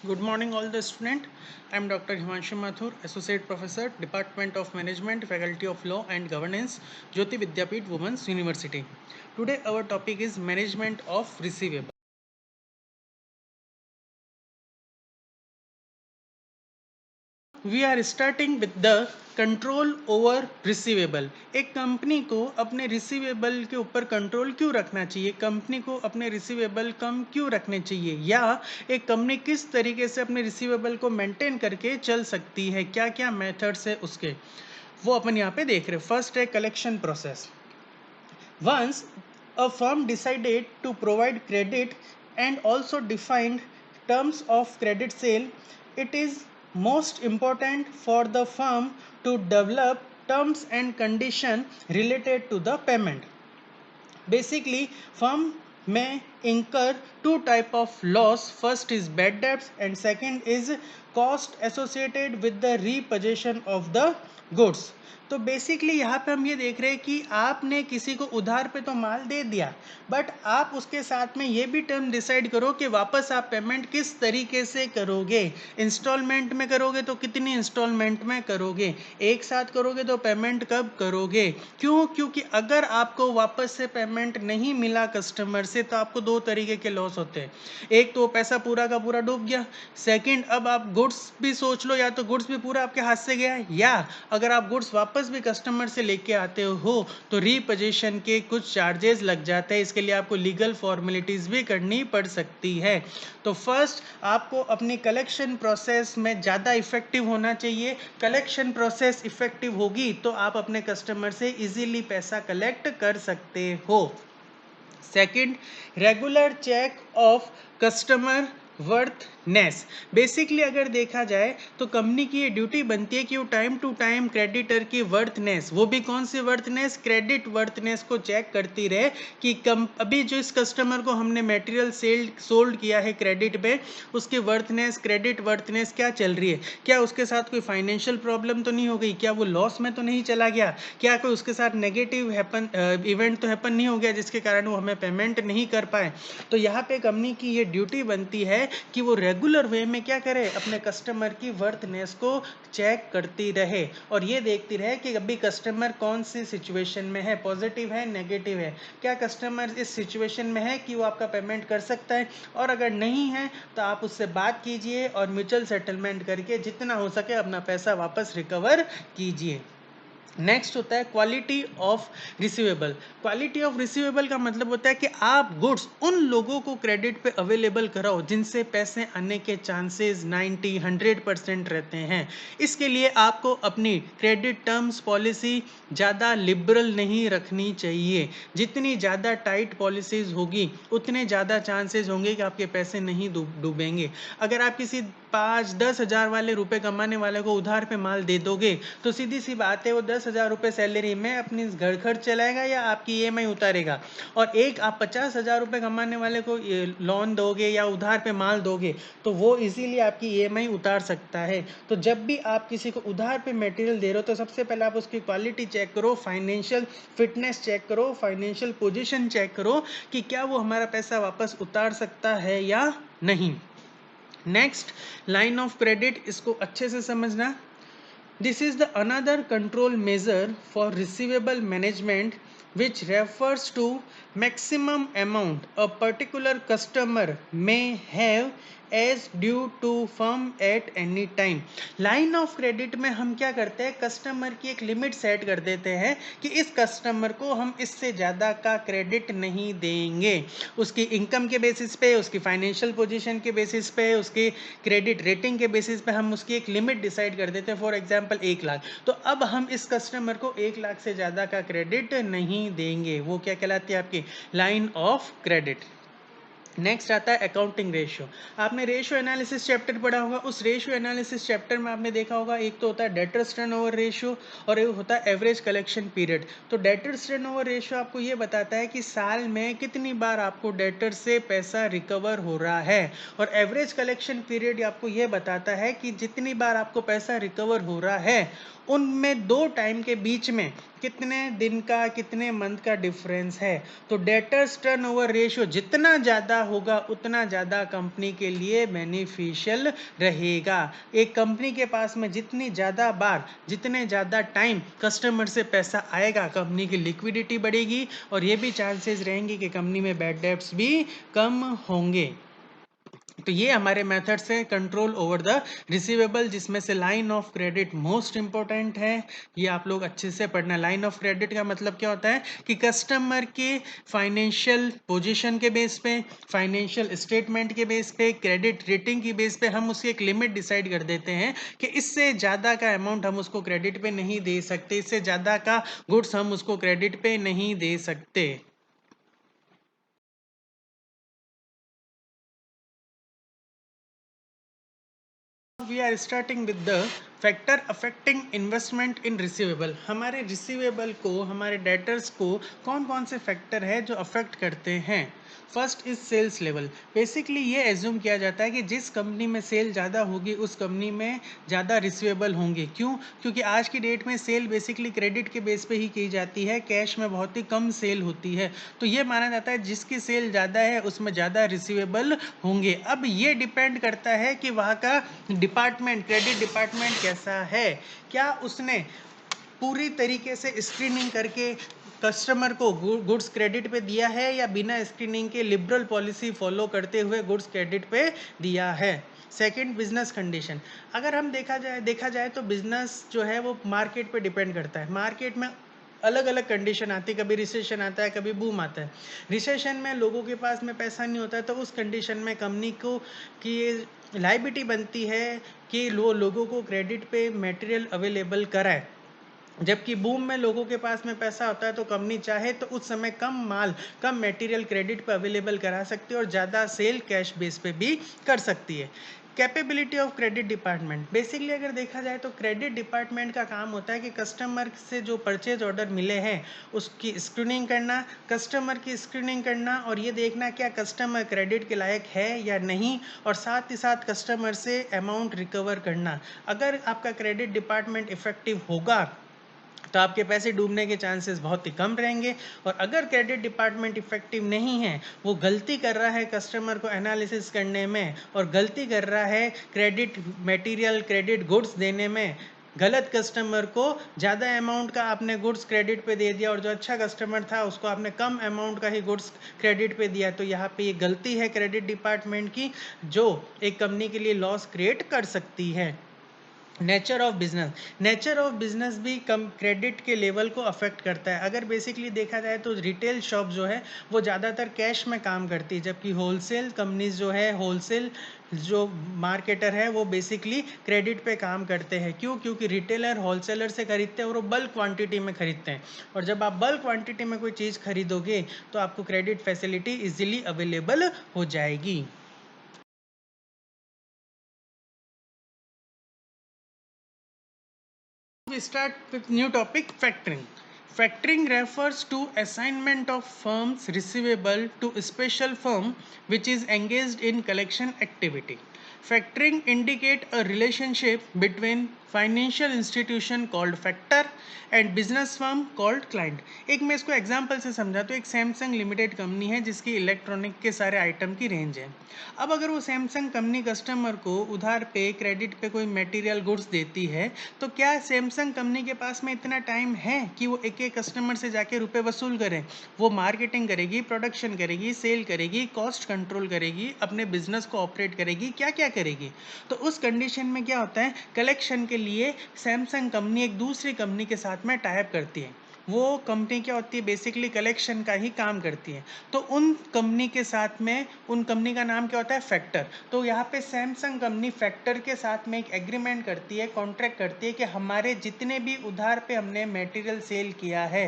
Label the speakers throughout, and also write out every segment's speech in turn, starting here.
Speaker 1: Good morning, all the student. I am Dr. Himanshu Mathur, Associate Professor, Department of Management, Faculty of Law and Governance, Jyoti Vidyapeeth Women's University. Today, our topic is Management of Receivable. We are starting with the control over receivable. एक company को अपने receivable के ऊपर control क्यों रखना चाहिए, company को अपने रिसीवेबल कम क्यों रखने चाहिए, या एक कंपनी किस तरीके से अपने रिसीवेबल को मेंटेन करके चल सकती है, क्या क्या मेथड्स है उसके, वो अपन यहाँ पे देख रहे हैं। फर्स्ट है collection process. Once a firm decided to provide credit and also defined terms of credit sale, it is most important for the firm to develop terms and condition related to the payment. Basically, firm may incur two type of loss. First is bad debts and second is cost associated with the repossession of the goods. तो basically यहाँ पे हम ये देख रहे हैं कि आपने किसी को उधार पे तो माल दे दिया, बट आप उसके साथ में ये भी टर्म डिसाइड करो कि वापस आप पेमेंट किस तरीके से करोगे। इंस्टॉलमेंट में करोगे तो कितनी इंस्टॉलमेंट में करोगे, एक साथ करोगे तो पेमेंट कब करोगे, क्यों? क्योंकि अगर आपको वापस से पेमेंट नहीं मिला कस्टमर से तो आपको दो तरीके के लॉस होते हैं। एक तो पैसा पूरा का पूरा डूब गया, सेकंड अब आप गुड्स भी सोच लो, या तो गुड्स भी पूरा आपके हाथ से गया, या अगर आप गुड्स वापस भी कस्टमर से लेके आते हो तो रीपोजीशन के कुछ चार्जेस लग जाते हैं। इसके लिए आपको लीगल फॉर्मेलिटीज भी करनी पड़ सकती है। तो फर्स्ट आपको अपनी कलेक्शन प्रोसेस में ज़्यादा इफेक्टिव होना चाहिए। कलेक्शन प्रोसेस इफेक्टिव होगी तो आप अपने कस्टमर से इजीली पैसा कलेक्ट कर सकते हो। Second, regular check of customer worthiness. Basically अगर देखा जाए तो कंपनी की ये ड्यूटी बनती है कि वो टाइम टू टाइम क्रेडिटर की वर्थनेस, वो भी कौन सी वर्थनेस, क्रेडिट वर्थनेस को चेक करती रहे कि अभी जो इस कस्टमर को हमने मटेरियल सोल्ड किया है क्रेडिट पे, उसकी वर्थनेस, क्रेडिट वर्थनेस क्या चल रही है, क्या उसके साथ कोई फाइनेंशियल प्रॉब्लम तो नहीं हो गई, क्या वो लॉस में तो नहीं चला गया, क्या कोई उसके साथ नेगेटिव इवेंट तो हैपन नहीं हो गया जिसके कारण वो हमें पेमेंट नहीं कर पाए। तो यहाँ पे कंपनी की ये ड्यूटी बनती है कि वो रेगुलर वे में क्या करे, अपने कस्टमर की वर्थनेस को चेक करती रहे और ये देखती रहे कि अभी कस्टमर कौन सी सिचुएशन में है, पॉजिटिव है, नेगेटिव है, क्या कस्टमर इस सिचुएशन में है कि वो आपका पेमेंट कर सकता है, और अगर नहीं है तो आप उससे बात कीजिए और म्यूचुअल सेटलमेंट करके जितना हो सके अपना पैसा वापस रिकवर कीजिए। नेक्स्ट होता है quality of receivable. Quality of receivable का मतलब होता है कि आप गुड्स उन लोगों को क्रेडिट पे अवेलेबल कराओ जिनसे पैसे आने के चांसेस 90-100% रहते हैं। इसके लिए आपको अपनी क्रेडिट टर्म्स पॉलिसी ज़्यादा लिबरल नहीं रखनी चाहिए। जितनी ज़्यादा टाइट पॉलिसीज होगी उतने ज़्यादा चांसेस होंगे कि आपके पैसे नहीं डूबेंगे। अगर आप किसी 5-10 हज़ार वाले रुपए कमाने वाले को उधार पे माल दे दोगे तो सीधी सी बात है वो 10,000 रुपये सैलरी में अपनी घर खर्च चलाएगा या आपकी ईएमआई उतारेगा, और एक आप 50,000 रुपये कमाने वाले को लोन दोगे या उधार पे माल दोगे तो वो इजीली आपकी ईएमआई उतार सकता है। तो जब भी आप किसी को उधार पे मटेरियल दे रहे हो तो सबसे पहले आप उसकी क्वालिटी चेक करो, फाइनेंशियल फिटनेस चेक करो, फाइनेंशियल पोजिशन चेक करो कि क्या वो हमारा पैसा वापस उतार सकता है या नहीं। नेक्स्ट, लाइन ऑफ क्रेडिट, इसको अच्छे से समझना। This is the another control measure for receivable management which refers to maximum amount a particular customer may have as due to firm at any time. Line of credit में हम क्या करते हैं, customer की एक लिमिट सेट कर देते हैं कि इस कस्टमर को हम इससे ज़्यादा का क्रेडिट नहीं देंगे। उसकी इनकम के बेसिस पे, उसकी फाइनेंशियल पोजीशन के बेसिस पे, उसकी क्रेडिट रेटिंग के बेसिस पे हम उसकी एक लिमिट डिसाइड कर देते हैं। फॉर एग्जांपल 1 लाख, तो अब हम इस कस्टमर को 1 लाख से ज़्यादा का क्रेडिट नहीं देंगे। वो क्या कहलाती है, आपकी लाइन ऑफ क्रेडिट। नेक्स्ट आता है अकाउंटिंग रेशियो। आपने रेशियो एनालिसिस चैप्टर पढ़ा होगा, उस रेशियो एनालिसिस चैप्टर में आपने देखा होगा एक तो होता है डेटर्स टर्नओवर रेशियो और एक होता है एवरेज कलेक्शन पीरियड। तो डेटर्स टर्नओवर रेशियो आपको ये बताता है कि साल में कितनी बार आपको डेटर से पैसा रिकवर हो रहा है, और एवरेज कलेक्शन पीरियड आपको ये बताता है कि जितनी बार आपको पैसा रिकवर हो रहा है उनमें 2 टाइम के बीच में कितने दिन का, कितने मंथ का डिफरेंस है। तो डेटर्स टर्नओवर रेशियो जितना ज़्यादा होगा उतना ज़्यादा कंपनी के लिए बेनिफिशियल रहेगा। एक कंपनी के पास में जितनी ज़्यादा बार, जितने ज़्यादा टाइम कस्टमर से पैसा आएगा, कंपनी की लिक्विडिटी बढ़ेगी और ये भी चांसेस रहेंगे कि कंपनी में बैड डेब्ट्स भी कम होंगे। तो ये हमारे मेथड्स है कंट्रोल ओवर द रिसीवेबल, जिसमें से line of credit most important है। ये आप लोग अच्छे से पढ़ना। लाइन ऑफ क्रेडिट का मतलब क्या होता है कि कस्टमर के फाइनेंशियल पोजीशन के बेस पे, फाइनेंशियल स्टेटमेंट के बेस पे, क्रेडिट रेटिंग की बेस पे हम उसकी एक लिमिट डिसाइड कर देते हैं कि इससे ज़्यादा का अमाउंट हम उसको क्रेडिट पे नहीं दे सकते, इससे ज़्यादा का गुड्स हम उसको क्रेडिट पे नहीं दे सकते। We are starting with the factor affecting investment in receivable. हमारे रिसीवेबल को, हमारे डेटर्स को कौन कौन से फैक्टर है जो अफेक्ट करते हैं। First is sales level. Basically ये एज्यूम किया जाता है कि जिस कंपनी में सेल ज़्यादा होगी उस कंपनी में ज़्यादा रिसीवेबल होंगे। क्यों? क्योंकि आज की डेट में सेल बेसिकली क्रेडिट के बेस पे ही की जाती है, कैश में बहुत ही कम सेल होती है। तो ये माना जाता है जिसकी सेल ज़्यादा है उसमें ज़्यादा रिसीवेबल होंगे। अब ये डिपेंड करता है कि वहाँ का डिपार्टमेंट, क्रेडिट डिपार्टमेंट कैसा है। क्या उसने पूरी तरीके से स्क्रीनिंग करके कस्टमर को गुड्स क्रेडिट पे दिया है या बिना स्क्रीनिंग के लिबरल पॉलिसी फॉलो करते हुए गुड्स क्रेडिट पे दिया है। Second, business condition. अगर हम देखा जाए तो बिजनेस जो है वो मार्केट पे डिपेंड करता है। मार्केट में अलग अलग कंडीशन आती है, कभी रिसेशन आता है, कभी बूम आता है। रिसेशन में लोगों के पास में पैसा नहीं होता है, तो उस कंडीशन में कंपनी को की लायबिलिटी बनती है कि लोगों को क्रेडिट पे मटेरियल अवेलेबल कराए। जबकि बूम में लोगों के पास में पैसा होता है तो कंपनी चाहे तो उस समय कम माल, कम मटेरियल क्रेडिट पे अवेलेबल करा सकती है और ज़्यादा सेल कैश बेस पे भी कर सकती है। Capability of credit department. Basically अगर देखा जाए तो क्रेडिट डिपार्टमेंट का काम होता है कि कस्टमर से जो परचेज ऑर्डर मिले हैं उसकी स्क्रीनिंग करना, कस्टमर की स्क्रीनिंग करना और ये देखना क्या कस्टमर क्रेडिट के लायक है या नहीं, और साथ ही साथ कस्टमर से अमाउंट रिकवर करना। अगर आपका क्रेडिट डिपार्टमेंट इफेक्टिव होगा तो आपके पैसे डूबने के चांसेस बहुत ही कम रहेंगे। और अगर क्रेडिट डिपार्टमेंट इफेक्टिव नहीं है, वो गलती कर रहा है कस्टमर को एनालिसिस करने में और गलती कर रहा है क्रेडिट मटेरियल, क्रेडिट गुड्स देने में, गलत कस्टमर को ज़्यादा अमाउंट का आपने गुड्स क्रेडिट पे दे दिया और जो अच्छा कस्टमर था उसको आपने कम अमाउंट का ही गुड्स क्रेडिट पे दिया, तो यहाँ पे ये गलती है क्रेडिट डिपार्टमेंट की जो एक कंपनी के लिए लॉस क्रिएट कर सकती है। Nature of business. Nature of business भी कम क्रेडिट के लेवल को अफेक्ट करता है। अगर बेसिकली देखा जाए तो रिटेल शॉप जो है वो ज़्यादातर कैश में काम करती है, जबकि होलसेल कंपनीज जो है, होलसेल जो मार्केटर है वो बेसिकली क्रेडिट पे काम करते हैं। क्यों? क्योंकि रिटेलर होलसेलर से खरीदते हैं और वो बल्क क्वांटिटी में खरीदते हैं, और जब आप बल्क क्वांटिटी में कोई चीज़ खरीदोगे तो आपको क्रेडिट फैसिलिटी इजीली अवेलेबल हो जाएगी। We start with new topic, factoring. Factoring refers to assignment of firm's receivable to a special firm which is engaged in collection activity. Factoring indicate a relationship between financial institution called factor and business firm called client. एक मैं इसको example से समझा तो एक Samsung limited company है जिसकी electronic के सारे आइटम की रेंज है। अब अगर वो सैमसंग कंपनी कस्टमर को उधार पे, क्रेडिट पे कोई मटेरियल गुड्स देती है, तो क्या सैमसंग कंपनी के पास में इतना टाइम है कि वो एक एक कस्टमर से जाके रुपए वसूल करें? वो मार्केटिंग करेगी, प्रोडक्शन करेगी, सेल करेगी, कॉस्ट कंट्रोल करेगी, अपने बिजनेस को ऑपरेट करेगी, क्या क्या करेगी। तो उस कंडीशन में क्या होता है, कलेक्शन के लिए सैमसंग कंपनी एक दूसरी कंपनी के साथ में टाई अप करती है। वो कंपनी क्या होती है, बेसिकली कलेक्शन का ही काम करती है। तो उन कंपनी के साथ में, उन कंपनी का नाम क्या होता है, फैक्टर। तो यहाँ पे सैमसंग कंपनी फैक्टर के साथ में एक एग्रीमेंट करती है, कॉन्ट्रैक्ट करती है कि हमारे जितने भी उधार पे हमने मटेरियल सेल किया है,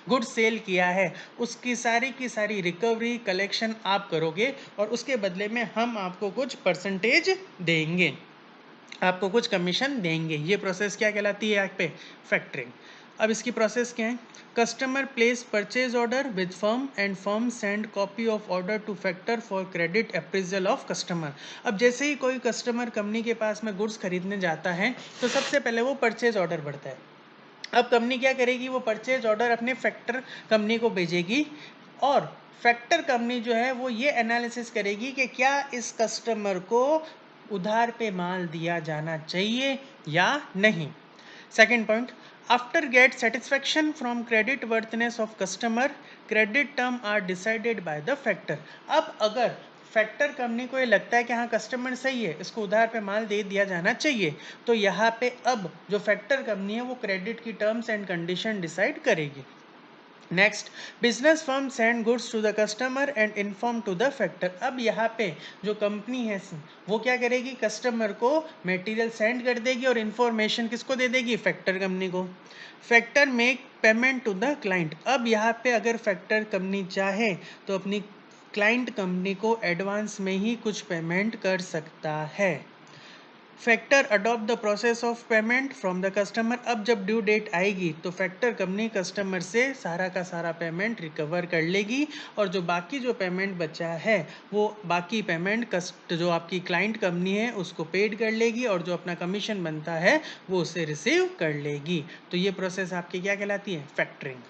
Speaker 1: गुड सेल किया है, उसकी सारी की सारी रिकवरी, कलेक्शन आप करोगे और उसके बदले में हम आपको कुछ परसेंटेज देंगे, आपको कुछ कमीशन देंगे। ये प्रोसेस क्या कहलाती है यहाँ पे, फैक्टरिंग। अब इसकी प्रोसेस क्या है, customer place purchase order with firm and firm send copy of order two factor for credit appraisal of customer. अब जैसे ही कोई कस्टमर कंपनी के पास में गुड्स खरीदने जाता है तो सबसे पहले वो परचेज ऑर्डर भरता है। अब कंपनी क्या करेगी, वो परचेज ऑर्डर अपने फैक्टर कंपनी को भेजेगी और फैक्टर कंपनी जो है वो ये एनालिसिस करेगी कि क्या इस कस्टमर को उधार पे माल दिया जाना चाहिए या नहीं। Second point, after get satisfaction from credit worthiness of customer, credit term are decided by the factor. अब अगर फैक्टर कंपनी को ये लगता है कि हाँ कस्टमर सही है, इसको उधार पे माल दे दिया जाना चाहिए, तो यहाँ पे अब जो फैक्टर कंपनी है वो क्रेडिट की टर्म्स एंड कंडीशन डिसाइड करेगी। Next, business firm send goods to the customer and inform to the factor. अब यहाँ पे जो कंपनी है वो क्या करेगी, कस्टमर को मटेरियल सेंड कर देगी और इन्फॉर्मेशन किसको दे देगी, फैक्टर कंपनी को। Factor make payment to the client. अब यहाँ पे अगर फैक्टर कंपनी चाहे तो अपनी क्लाइंट कंपनी को एडवांस में ही कुछ पेमेंट कर सकता है। Factor adopt the process of payment from the customer. अब जब ड्यू डेट आएगी तो फैक्टर कंपनी कस्टमर से सारा का सारा पेमेंट रिकवर कर लेगी और जो बाकी जो पेमेंट बचा है वो बाकी पेमेंट जो आपकी क्लाइंट कंपनी है उसको पेड कर लेगी और जो अपना कमीशन बनता है वो उसे रिसीव कर लेगी। तो ये प्रोसेस आपकी क्या कहलाती है, फैक्टरिंग।